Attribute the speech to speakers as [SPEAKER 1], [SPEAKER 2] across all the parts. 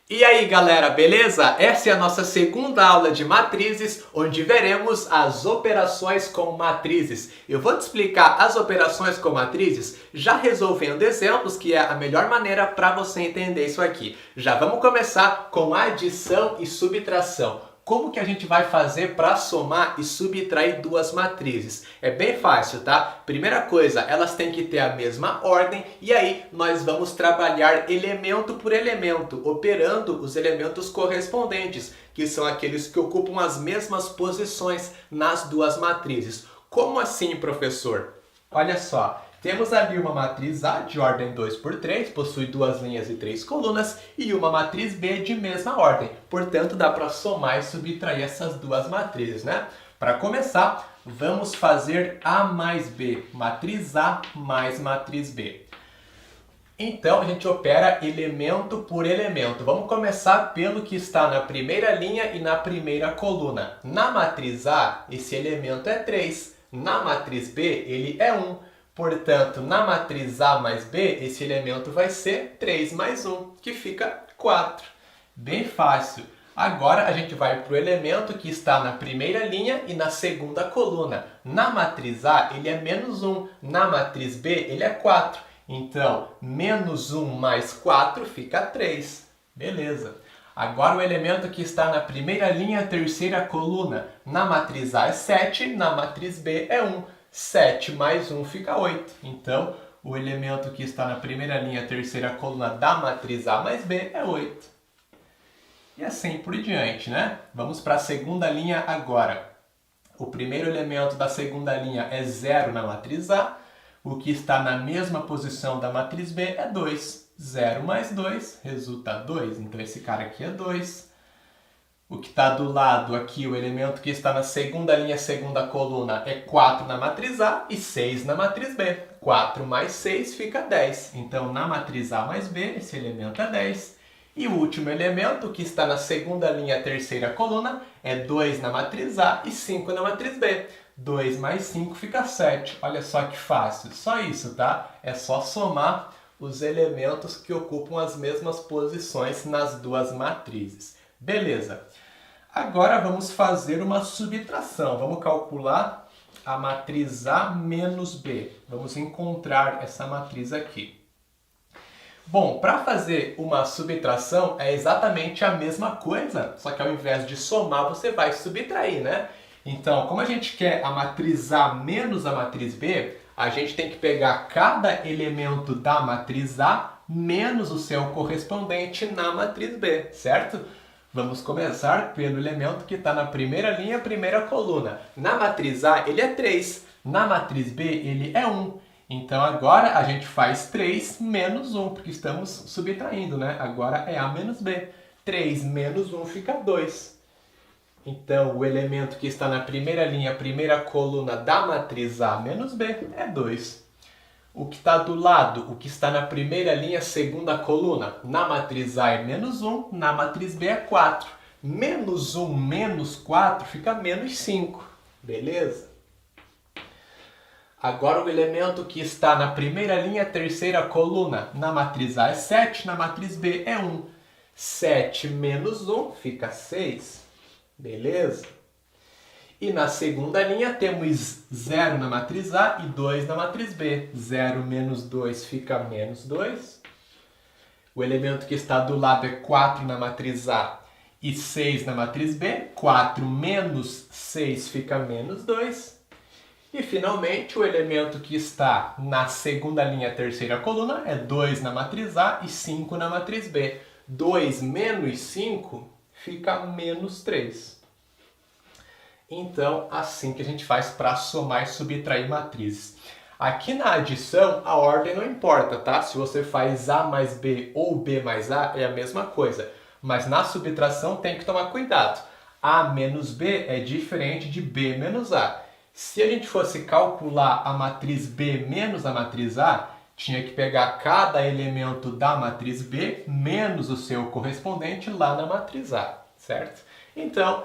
[SPEAKER 1] E aí galera, beleza? Essa é a nossa segunda aula de matrizes, onde veremos as operações com matrizes. Eu vou te explicar as operações com matrizes já resolvendo exemplos, que é a melhor maneira para você entender isso aqui. Já vamos começar com adição e subtração. Como que a gente vai fazer para somar e subtrair duas matrizes? É bem fácil, tá? Primeira coisa, elas têm que ter a mesma ordem e aí nós vamos trabalhar elemento por elemento, operando os elementos correspondentes, que são aqueles que ocupam as mesmas posições nas duas matrizes. Como assim, professor? Olha só. Temos ali uma matriz A de ordem 2 por 3, possui duas linhas e três colunas, e uma matriz B de mesma ordem. Portanto, dá para somar e subtrair essas duas matrizes, né? Para começar, vamos fazer A mais B, matriz A mais matriz B. Então, a gente opera elemento por elemento. Vamos começar pelo que está na primeira linha e na primeira coluna. Na matriz A, esse elemento é 3. Na matriz B, ele é 1. Portanto, na matriz A mais B, esse elemento vai ser 3 mais 1, que fica 4. Bem fácil. Agora a gente vai para o elemento que está na primeira linha e na segunda coluna. Na matriz A, ele é menos 1. Na matriz B, ele é 4. Então, menos 1 mais 4 fica 3. Beleza. Agora o elemento que está na primeira linha, terceira coluna. Na matriz A é 7, na matriz B é 1. 7 mais 1 fica 8. Então, o elemento que está na primeira linha, terceira coluna da matriz A mais B é 8. E assim por diante, né? Vamos para a segunda linha agora. O primeiro elemento da segunda linha é 0 na matriz A. O que está na mesma posição da matriz B é 2. 0 mais 2 resulta 2. Então, esse cara aqui é 2. O que está do lado aqui, o elemento que está na segunda linha, segunda coluna, é 4 na matriz A e 6 na matriz B. 4 mais 6 fica 10. Então, na matriz A mais B, esse elemento é 10. E o último elemento, que está na segunda linha, terceira coluna, é 2 na matriz A e 5 na matriz B. 2 mais 5 fica 7. Olha só que fácil. Só isso, tá? É só somar os elementos que ocupam as mesmas posições nas duas matrizes. Beleza. Agora vamos fazer uma subtração. Vamos calcular a matriz A menos B. Vamos encontrar essa matriz aqui. Bom, para fazer uma subtração é exatamente a mesma coisa, só que ao invés de somar, você vai subtrair, né? Então, como a gente quer a matriz A menos a matriz B, a gente tem que pegar cada elemento da matriz A menos o seu correspondente na matriz B, certo? Vamos começar pelo elemento que está na primeira linha, primeira coluna. Na matriz A, ele é 3. Na matriz B, ele é 1. Então, agora a gente faz 3 menos 1, porque estamos subtraindo, né? Agora é A menos B. 3 menos 1 fica 2. Então, o elemento que está na primeira linha, primeira coluna da matriz A menos B é 2. O que está do lado, o que está na primeira linha, segunda coluna, na matriz A é menos 1, na matriz B é 4. Menos 1 menos 4 fica menos 5. Beleza? Agora o elemento que está na primeira linha, terceira coluna, na matriz A é 7, na matriz B é 1. 7 menos 1 fica 6. Beleza? E na segunda linha temos 0 na matriz A e 2 na matriz B. 0 menos 2 fica menos 2. O elemento que está do lado é 4 na matriz A e 6 na matriz B. 4 menos 6 fica menos 2. E finalmente o elemento que está na segunda linha, terceira coluna, é 2 na matriz A e 5 na matriz B. 2 menos 5 fica menos 3. Então, assim que a gente faz para somar e subtrair matrizes. Aqui na adição, a ordem não importa, tá? Se você faz A mais B ou B mais A, é a mesma coisa. Mas na subtração tem que tomar cuidado. A menos B é diferente de B menos A. Se a gente fosse calcular a matriz B menos a matriz A, tinha que pegar cada elemento da matriz B menos o seu correspondente lá na matriz A, certo? Então,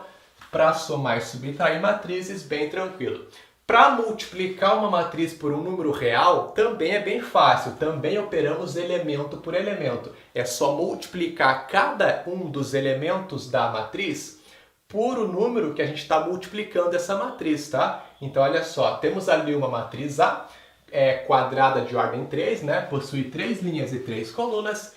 [SPEAKER 1] para somar e subtrair matrizes, bem tranquilo. Para multiplicar uma matriz por um número real, também é bem fácil. Também operamos elemento por elemento. É só multiplicar cada um dos elementos da matriz por o número que a gente está multiplicando essa matriz, tá? Então, olha só, temos ali uma matriz A, quadrada de ordem 3, né? Possui 3 linhas e 3 colunas.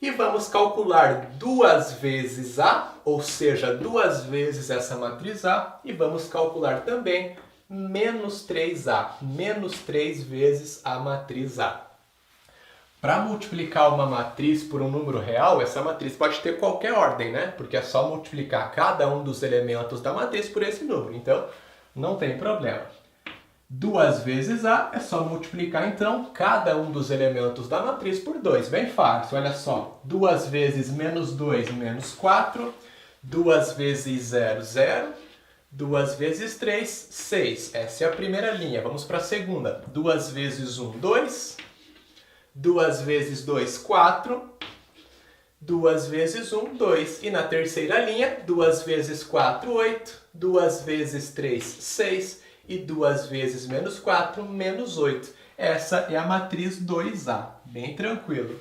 [SPEAKER 1] E vamos calcular 2 vezes A, ou seja, 2 vezes essa matriz A. E vamos calcular também menos 3A, menos 3 vezes a matriz A. Para multiplicar uma matriz por um número real, essa matriz pode ter qualquer ordem, né? Porque é só multiplicar cada um dos elementos da matriz por esse número. Então, não tem problema. 2 vezes A é só multiplicar, então, cada um dos elementos da matriz por 2. Bem fácil, olha só. 2 vezes menos 2, menos 4. 2 vezes 0, 0. 2 vezes 3, 6. Essa é a primeira linha. Vamos para a segunda. 2 vezes 1, 2. 2 vezes 2, 4. 2 vezes 1, 2. E na terceira linha, 2 vezes 4, 8. 2 vezes 3, 6. E 2 vezes menos 4, menos 8. Essa é a matriz 2A. Bem tranquilo.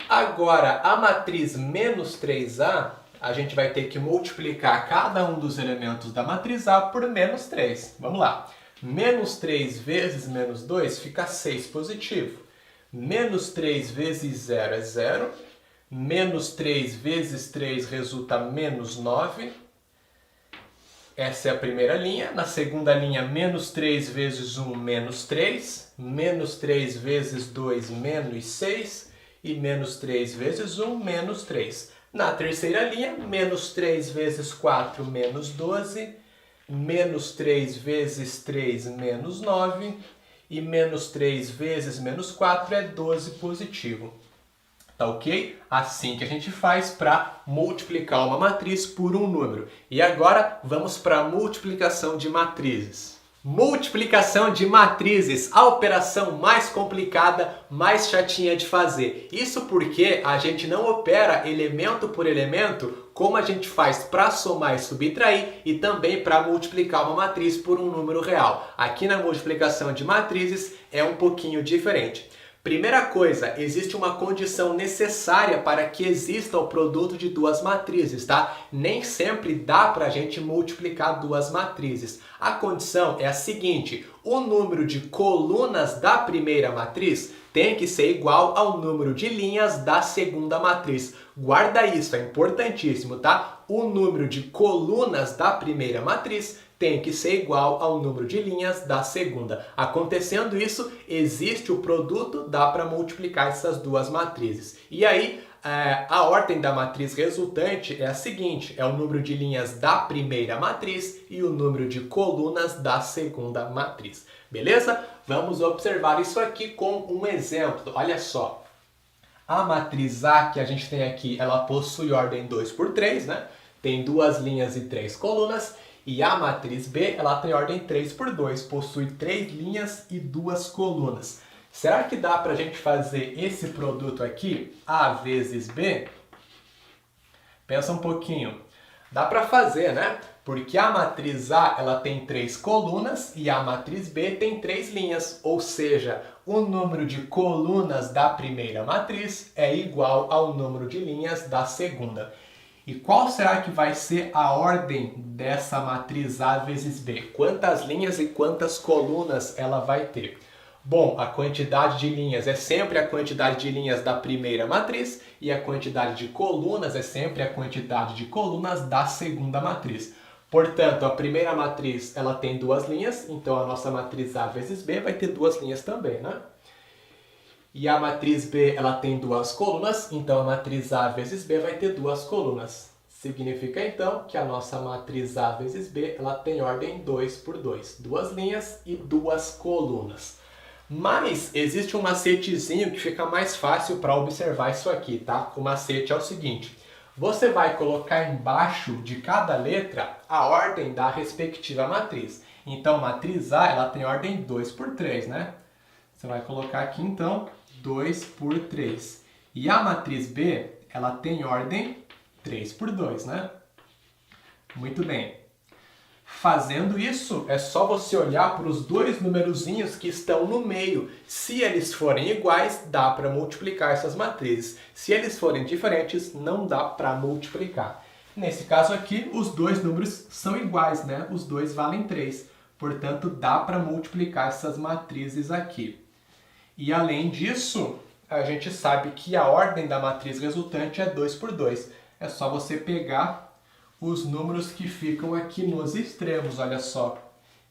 [SPEAKER 1] Agora, a matriz menos 3A, a gente vai ter que multiplicar cada um dos elementos da matriz A por menos 3. Vamos lá. Menos 3 vezes menos 2 fica 6 positivo. Menos 3 vezes 0 é 0. Menos 3 vezes 3 resulta menos 9. Essa é a primeira linha. Na segunda linha, menos 3 vezes 1, menos 3. Menos 3 vezes 2, menos 6. E menos 3 vezes 1, menos 3. Na terceira linha, menos 3 vezes 4, menos 12. Menos 3 vezes 3, menos 9. E menos 3 vezes menos 4 é 12 positivo. Tá ok? Assim que a gente faz para multiplicar uma matriz por um número. E agora vamos para a multiplicação de matrizes. Multiplicação de matrizes, a operação mais complicada, mais chatinha de fazer. Isso porque a gente não opera elemento por elemento como a gente faz para somar e subtrair e também para multiplicar uma matriz por um número real. Aqui na multiplicação de matrizes é um pouquinho diferente. Primeira coisa, existe uma condição necessária para que exista o produto de duas matrizes, tá? Nem sempre dá para a gente multiplicar duas matrizes. A condição é a seguinte: o número de colunas da primeira matriz tem que ser igual ao número de linhas da segunda matriz. Guarda isso, é importantíssimo, tá? O número de colunas da primeira matriz tem que ser igual ao número de linhas da segunda. Acontecendo isso, existe o produto, dá para multiplicar essas duas matrizes. E aí, a ordem da matriz resultante é a seguinte: é o número de linhas da primeira matriz e o número de colunas da segunda matriz. Beleza? Vamos observar isso aqui com um exemplo. Olha só. A matriz A que a gente tem aqui, ela possui ordem 2 por 3, né? Tem duas linhas e 3 colunas. E a matriz B, ela tem ordem 3 por 2, possui 3 linhas e 2 colunas. Será que dá para a gente fazer esse produto aqui, A vezes B? Pensa um pouquinho. Dá para fazer, né? Porque a matriz A, ela tem 3 colunas e a matriz B tem 3 linhas. Ou seja, o número de colunas da primeira matriz é igual ao número de linhas da segunda. E qual será que vai ser a ordem dessa matriz A vezes B? Quantas linhas e quantas colunas ela vai ter? Bom, a quantidade de linhas é sempre a quantidade de linhas da primeira matriz e a quantidade de colunas é sempre a quantidade de colunas da segunda matriz. Portanto, a primeira matriz ela tem 2 linhas, então a nossa matriz A vezes B vai ter 2 linhas também, né? E a matriz B ela tem 2 colunas, então a matriz A vezes B vai ter 2 colunas. Significa então que a nossa matriz A vezes B ela tem ordem 2 por 2, 2 linhas e 2 colunas. Mas existe um macetezinho que fica mais fácil para observar isso aqui, tá? O macete é o seguinte: você vai colocar embaixo de cada letra a ordem da respectiva matriz. Então, a matriz A ela tem ordem 2 por 3, né? Você vai colocar aqui, então, 2 por 3. E a matriz B, ela tem ordem 3 por 2, né? Muito bem. Fazendo isso, é só você olhar para os dois numerozinhos que estão no meio. Se eles forem iguais, dá para multiplicar essas matrizes. Se eles forem diferentes, não dá para multiplicar. Nesse caso aqui, os dois números são iguais, né? Os dois valem 3. Portanto, dá para multiplicar essas matrizes aqui. E além disso, a gente sabe que a ordem da matriz resultante é 2 por 2. É só você pegar os números que ficam aqui nos extremos, olha só.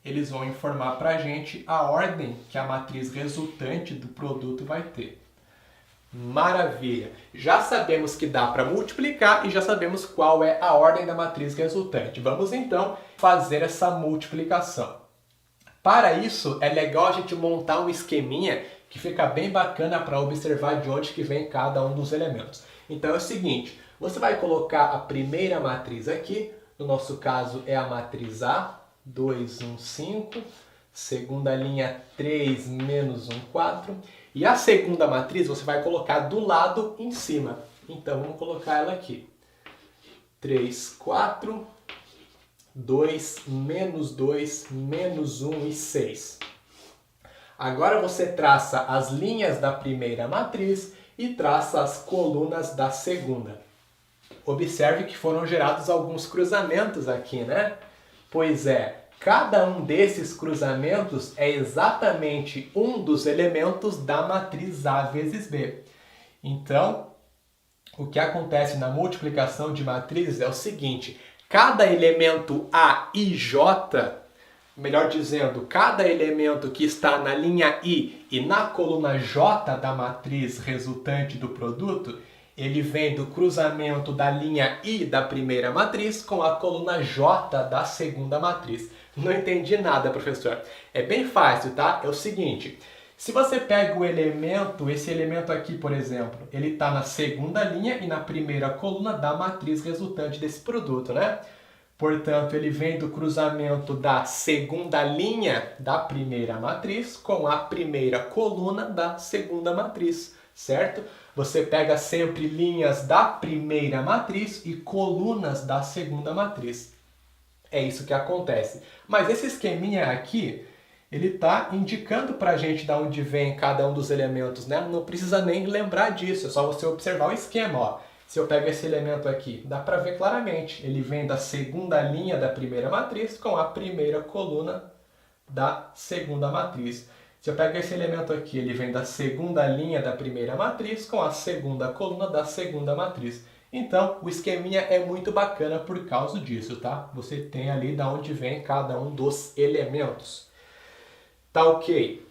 [SPEAKER 1] Eles vão informar para a gente a ordem que a matriz resultante do produto vai ter. Maravilha! Já sabemos que dá para multiplicar e já sabemos qual é a ordem da matriz resultante. Vamos então fazer essa multiplicação. Para isso, é legal a gente montar um esqueminha que fica bem bacana para observar de onde que vem cada um dos elementos. Então é o seguinte, você vai colocar a primeira matriz aqui, no nosso caso é a matriz A, 2, 1, 5, segunda linha 3, menos 1, 4, e a segunda matriz você vai colocar do lado em cima. Então vamos colocar ela aqui. 3, 4, 2, menos 2, menos 1 e 6. Agora você traça as linhas da primeira matriz e traça as colunas da segunda. Observe que foram gerados alguns cruzamentos aqui, né? Pois é, cada um desses cruzamentos é exatamente um dos elementos da matriz A vezes B. Então, o que acontece na multiplicação de matrizes é o seguinte, cada elemento A e J, melhor dizendo, cada elemento que está na linha I e na coluna J da matriz resultante do produto, ele vem do cruzamento da linha I da primeira matriz com a coluna J da segunda matriz. Não entendi nada, professor. É bem fácil, tá? É o seguinte, se você pega o elemento, esse elemento aqui, por exemplo, ele está na segunda linha e na primeira coluna da matriz resultante desse produto, né? Portanto, ele vem do cruzamento da segunda linha da primeira matriz com a primeira coluna da segunda matriz, certo? Você pega sempre linhas da primeira matriz e colunas da segunda matriz. É isso que acontece. Mas esse esqueminha aqui, ele está indicando para a gente de onde vem cada um dos elementos, né? Não precisa nem lembrar disso, é só você observar o esquema, ó. Se eu pego esse elemento aqui, dá para ver claramente. Ele vem da segunda linha da primeira matriz com a primeira coluna da segunda matriz. Se eu pego esse elemento aqui, ele vem da segunda linha da primeira matriz com a segunda coluna da segunda matriz. Então, o esqueminha é muito bacana por causa disso, tá? Você tem ali de onde vem cada um dos elementos. Tá ok?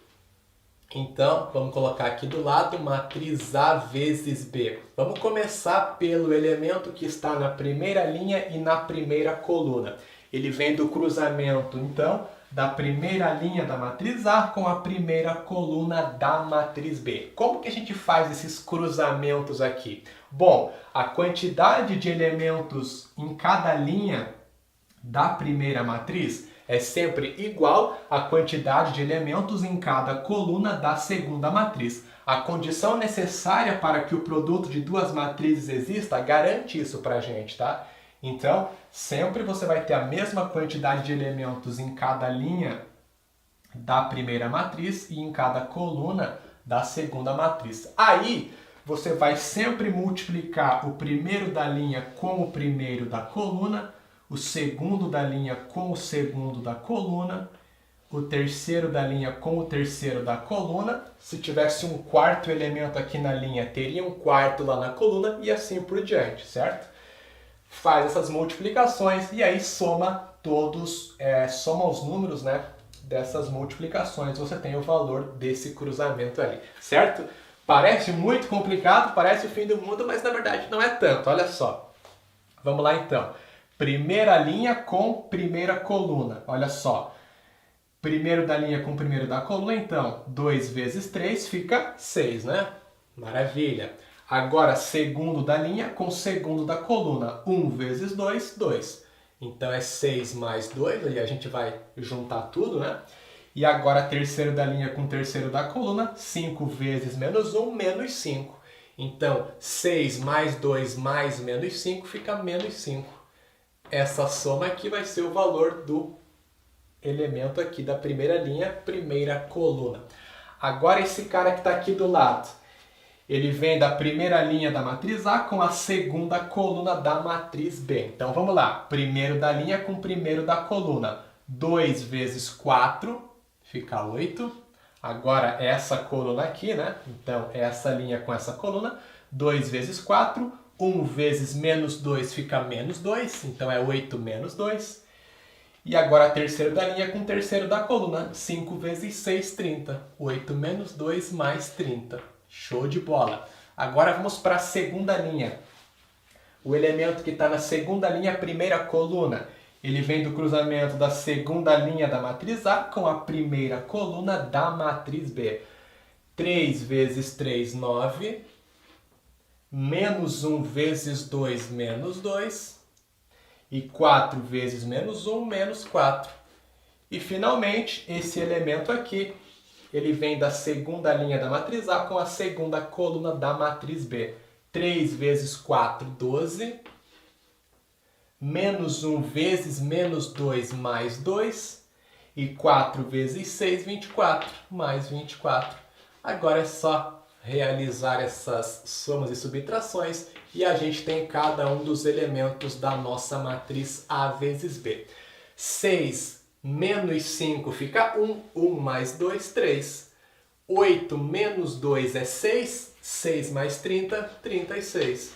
[SPEAKER 1] Então, vamos colocar aqui do lado matriz A vezes B. Vamos começar pelo elemento que está na primeira linha e na primeira coluna. Ele vem do cruzamento, então, da primeira linha da matriz A com a primeira coluna da matriz B. Como que a gente faz esses cruzamentos aqui? Bom, a quantidade de elementos em cada linha da primeira matriz é sempre igual à quantidade de elementos em cada coluna da segunda matriz. A condição necessária para que o produto de duas matrizes exista garante isso para a gente, tá? Então, sempre você vai ter a mesma quantidade de elementos em cada linha da primeira matriz e em cada coluna da segunda matriz. Aí, você vai sempre multiplicar o primeiro da linha com o primeiro da coluna, o segundo da linha com o segundo da coluna, o terceiro da linha com o terceiro da coluna. Se tivesse um quarto elemento aqui na linha, teria um quarto lá na coluna e assim por diante, certo? Faz essas multiplicações e aí soma os números, né, dessas multiplicações. Você tem o valor desse cruzamento ali, certo? Parece muito complicado, parece o fim do mundo, mas na verdade não é tanto. Olha só. Vamos lá então. Primeira linha com primeira coluna. Olha só. Primeiro da linha com primeiro da coluna, então 2 vezes 3 fica 6, né? Maravilha. Agora, segundo da linha com segundo da coluna. 1 vezes 2, 2. Então é 6 mais 2, aí a gente vai juntar tudo, né? E agora, terceiro da linha com terceiro da coluna. 5 vezes menos 1, menos 5. Então, 6 mais 2 mais menos 5 fica menos 5. Essa soma aqui vai ser o valor do elemento aqui da primeira linha, primeira coluna. Agora esse cara que está aqui do lado, ele vem da primeira linha da matriz A com a segunda coluna da matriz B. Então vamos lá, primeiro da linha com primeiro da coluna. 2 vezes 4 fica 8. Agora essa coluna aqui, né? Então essa linha com essa coluna, 2 vezes 4, 1 vezes menos 2 fica menos 2, então é 8 menos 2. E agora terceiro da linha com terceiro da coluna, 5 vezes 6, 30. 8 menos 2 mais 30. Show de bola! Agora vamos para a segunda linha. O elemento que está na segunda linha, primeira coluna, ele vem do cruzamento da segunda linha da matriz A com a primeira coluna da matriz B. 3 vezes 3, 9. Menos 1 vezes 2, menos 2. E 4 vezes menos 1, menos 4. E finalmente, esse elemento aqui, ele vem da segunda linha da matriz A com a segunda coluna da matriz B. 3 vezes 4, 12. Menos 1 vezes menos 2 mais 2. E 4 vezes 6, 24, mais 24. Agora é só realizar essas somas e subtrações e a gente tem cada um dos elementos da nossa matriz A vezes B. 6 menos 5 fica 1, 1 mais 2, 3. 8 menos 2 é 6, 6 mais 30, 36.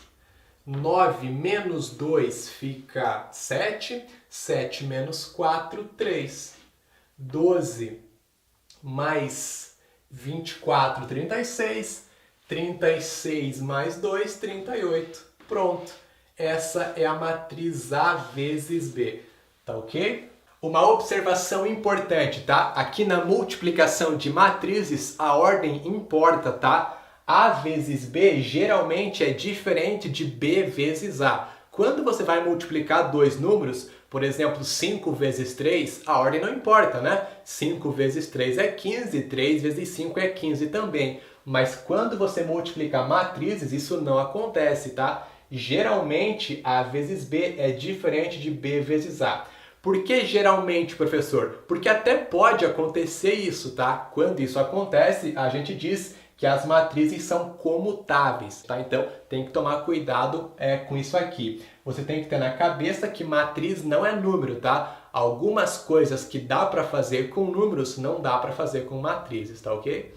[SPEAKER 1] 9 menos 2 fica 7, 7 menos 4, 3. 12 mais 24, 36. 36 mais 2, 38. Pronto. Essa é a matriz A vezes B. Tá ok? Uma observação importante, tá? Aqui na multiplicação de matrizes, a ordem importa, tá? A vezes B geralmente é diferente de B vezes A. Quando você vai multiplicar dois números, por exemplo, 5 vezes 3, a ordem não importa, né? 5 vezes 3 é 15, 3 vezes 5 é 15 também. Mas quando você multiplica matrizes, isso não acontece, tá? Geralmente, A vezes B é diferente de B vezes A. Por que geralmente, professor? Porque até pode acontecer isso, tá? Quando isso acontece, a gente diz que as matrizes são comutáveis, tá? Então, tem que tomar cuidado com isso aqui. Você tem que ter na cabeça que matriz não é número, tá? Algumas coisas que dá para fazer com números, não dá para fazer com matrizes, tá ok?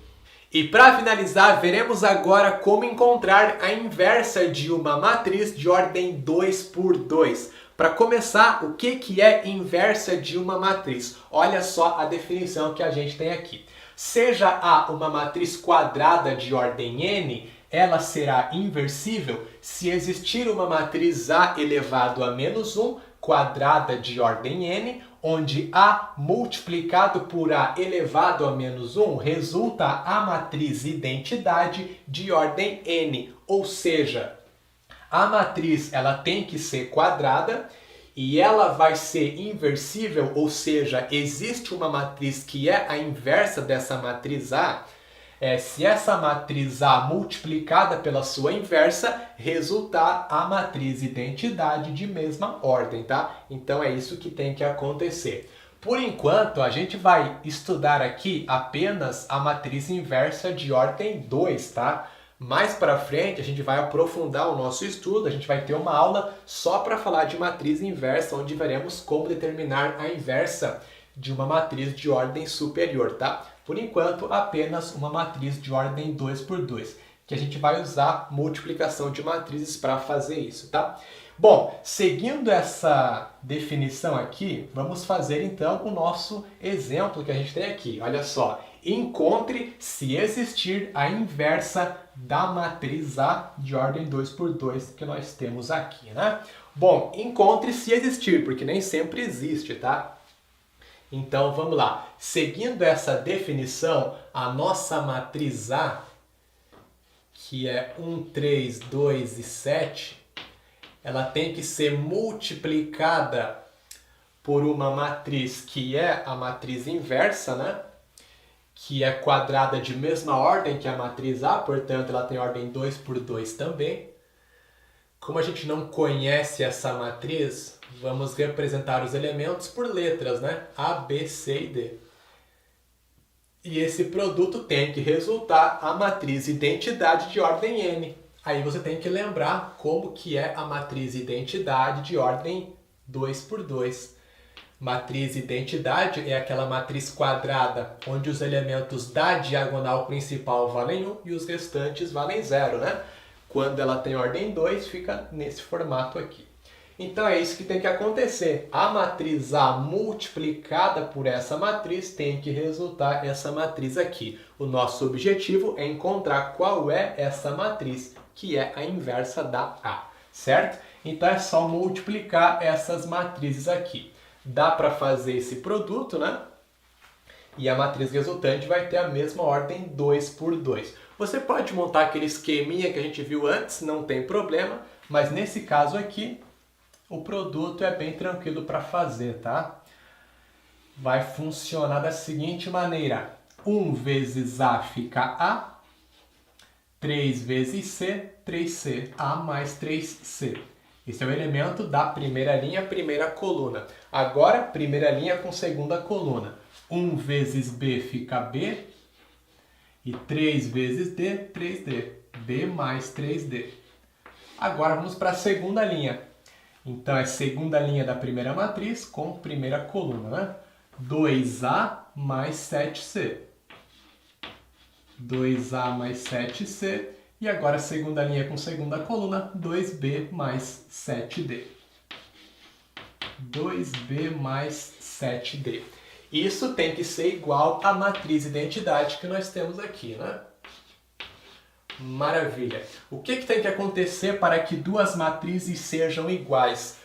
[SPEAKER 1] E para finalizar, veremos agora como encontrar a inversa de uma matriz de ordem 2 por 2. Para começar, o que é inversa de uma matriz? Olha só a definição que a gente tem aqui. Seja A uma matriz quadrada de ordem n, ela será inversível se existir uma matriz A elevado a menos 1 quadrada de ordem n, onde A multiplicado por A elevado a menos 1 resulta a matriz identidade de ordem n. Ou seja, a matriz ela tem que ser quadrada e ela vai ser inversível, ou seja, existe uma matriz que é a inversa dessa matriz A, se essa matriz A multiplicada pela sua inversa resultar a matriz identidade de mesma ordem, tá? Então é isso que tem que acontecer. Por enquanto, a gente vai estudar aqui apenas a matriz inversa de ordem 2, tá? Mais para frente, a gente vai aprofundar o nosso estudo, a gente vai ter uma aula só para falar de matriz inversa, onde veremos como determinar a inversa de uma matriz de ordem superior, tá? Por enquanto, apenas uma matriz de ordem 2 por 2, que a gente vai usar multiplicação de matrizes para fazer isso, tá? Bom, seguindo essa definição aqui, vamos fazer então o nosso exemplo que a gente tem aqui. Olha só, encontre se existir a inversa da matriz A de ordem 2 por 2 que nós temos aqui, né? Bom, encontre se existir, porque nem sempre existe, tá? Então, vamos lá. Seguindo essa definição, a nossa matriz A, que é 1, 3, 2 e 7, ela tem que ser multiplicada por uma matriz que é a matriz inversa, né? Que é quadrada de mesma ordem que a matriz A, portanto, ela tem ordem 2 por 2 também. Como a gente não conhece essa matriz, vamos representar os elementos por letras, né? A, B, C e D. E esse produto tem que resultar a matriz identidade de ordem N. Aí você tem que lembrar como que é a matriz identidade de ordem 2 por 2. Matriz identidade é aquela matriz quadrada onde os elementos da diagonal principal valem 1 e os restantes valem 0, né? Quando ela tem ordem 2, fica nesse formato aqui. Então é isso que tem que acontecer. A matriz A multiplicada por essa matriz tem que resultar essa matriz aqui. O nosso objetivo é encontrar qual é essa matriz, que é a inversa da A, certo? Então é só multiplicar essas matrizes aqui. Dá para fazer esse produto, né? E a matriz resultante vai ter a mesma ordem 2 por 2. Você pode montar aquele esqueminha que a gente viu antes, não tem problema, mas nesse caso aqui, o produto é bem tranquilo para fazer, tá? Vai funcionar da seguinte maneira. 1 vezes A fica A, 3 vezes C, 3C. A mais 3C. Esse é o elemento da primeira linha, primeira coluna. Agora, primeira linha com segunda coluna. 1 vezes B fica B. E 3 vezes D, 3D. B mais 3D. Agora vamos para a segunda linha. Então é segunda linha da primeira matriz com primeira coluna, né? 2A mais 7C. 2A mais 7C. E agora segunda linha com segunda coluna, 2B mais 7D. 2B mais 7D. Isso tem que ser igual à matriz identidade que nós temos aqui, né? Maravilha! O que tem que acontecer para que duas matrizes sejam iguais?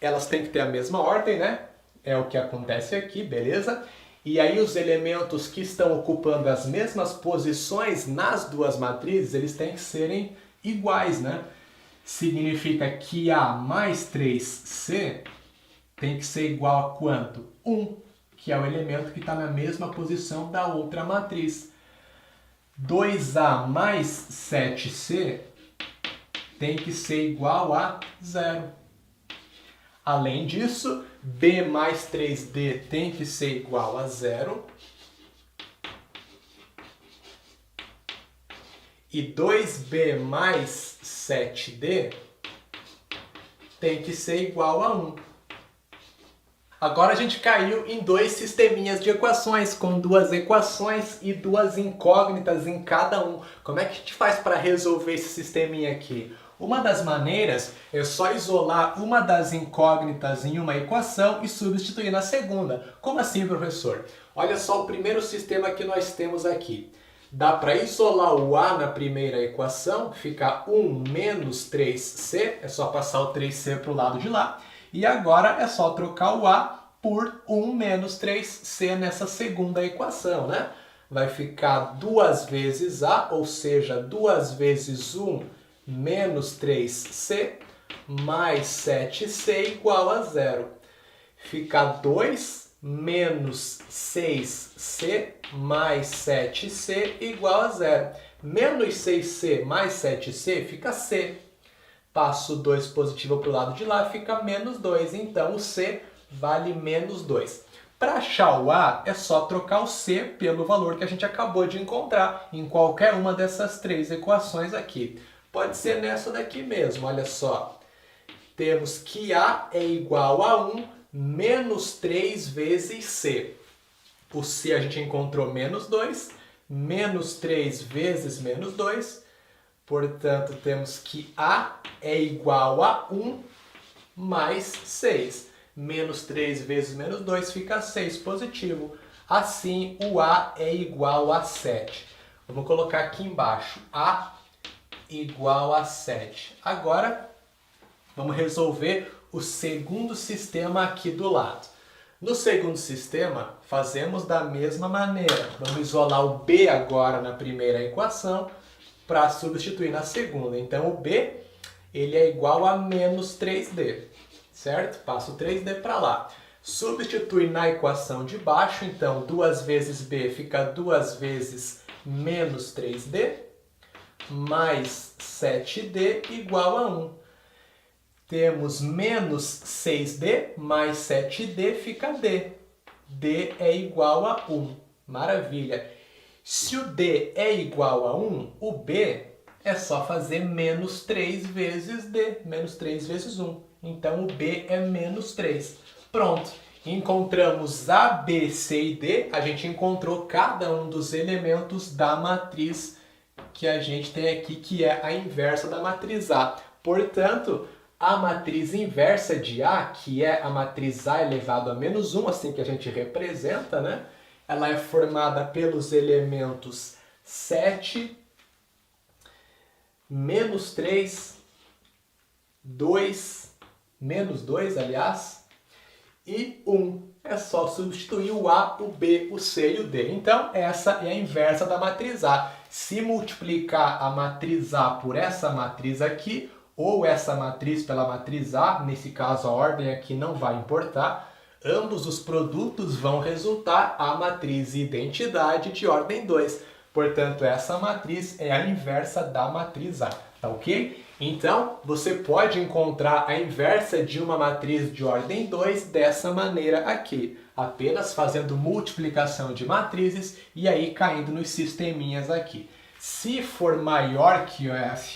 [SPEAKER 1] Elas têm que ter a mesma ordem, né? É o que acontece aqui, beleza? E aí os elementos que estão ocupando as mesmas posições nas duas matrizes, eles têm que serem iguais, né? Significa que A mais 3C tem que ser igual a quanto? 1, que é o elemento que está na mesma posição da outra matriz. 2A mais 7C tem que ser igual a 0. Além disso, B mais 3D tem que ser igual a 0. E 2B mais 7D tem que ser igual a 1. Agora a gente caiu em dois sisteminhas de equações, com duas equações e duas incógnitas em cada um. Como é que a gente faz para resolver esse sisteminha aqui? Uma das maneiras é só isolar uma das incógnitas em uma equação e substituir na segunda. Como assim, professor? Olha só o primeiro sistema que nós temos aqui. Dá para isolar o A na primeira equação, fica 1 menos 3C, é só passar o 3C para o lado de lá. E agora é só trocar o A por 1 menos 3C nessa segunda equação, né? Vai ficar 2 vezes A, ou seja, 2 vezes 1 menos 3C mais 7C igual a 0. Fica 2 menos 6C mais 7C igual a 0. Menos 6C mais 7C fica C. Passo 2 positivo para o lado de lá, fica menos 2. Então, o C vale menos 2. Para achar o A, é só trocar o C pelo valor que a gente acabou de encontrar em qualquer uma dessas três equações aqui. Pode ser nessa daqui mesmo, olha só. Temos que A é igual a 1 menos 3 vezes C. O C a gente encontrou menos 2, menos 3 vezes menos 2. Portanto, temos que A é igual a 1 mais 6. Menos 3 vezes menos 2 fica 6 positivo. Assim, o A é igual a 7. Vamos colocar aqui embaixo. A igual a 7. Agora, vamos resolver o segundo sistema aqui do lado. No segundo sistema, fazemos da mesma maneira. Vamos isolar o B agora na primeira equação para substituir na segunda. Então, o B ele é igual a menos 3D, certo? Passo o 3D para lá. Substitui na equação de baixo, então 2 vezes B fica 2 vezes menos 3D, mais 7D igual a 1. Temos menos 6D mais 7D fica D. D é igual a 1. Maravilha. Se o D é igual a 1, o B é só fazer menos 3 vezes D. Menos 3 vezes 1. Então, o B é menos 3. Pronto. Encontramos A, B, C e D. A gente encontrou cada um dos elementos da matriz que a gente tem aqui, que é a inversa da matriz A. Portanto, a matriz inversa de A, que é a matriz A elevado a menos 1, assim que a gente representa, né? Ela é formada pelos elementos 7, menos 3, 2, menos 2, aliás, e 1. É só substituir o A, o B, o C e o D. Então, essa é a inversa da matriz A. Se multiplicar a matriz A por essa matriz aqui, ou essa matriz pela matriz A, nesse caso a ordem aqui não vai importar, ambos os produtos vão resultar a matriz identidade de ordem 2. Portanto, essa matriz é a inversa da matriz A, tá ok? Então, você pode encontrar a inversa de uma matriz de ordem 2 dessa maneira aqui, apenas fazendo multiplicação de matrizes e aí caindo nos sisteminhas aqui. Se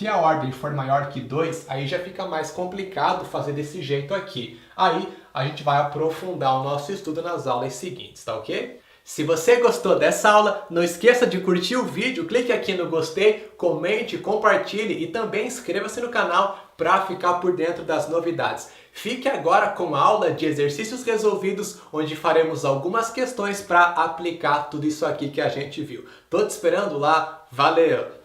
[SPEAKER 1] a ordem for maior que 2, aí já fica mais complicado fazer desse jeito aqui. Aí a gente vai aprofundar o nosso estudo nas aulas seguintes, tá ok? Se você gostou dessa aula, não esqueça de curtir o vídeo, clique aqui no gostei, comente, compartilhe e também inscreva-se no canal para ficar por dentro das novidades. Fique agora com a aula de exercícios resolvidos, onde faremos algumas questões para aplicar tudo isso aqui que a gente viu. Tô te esperando lá, valeu!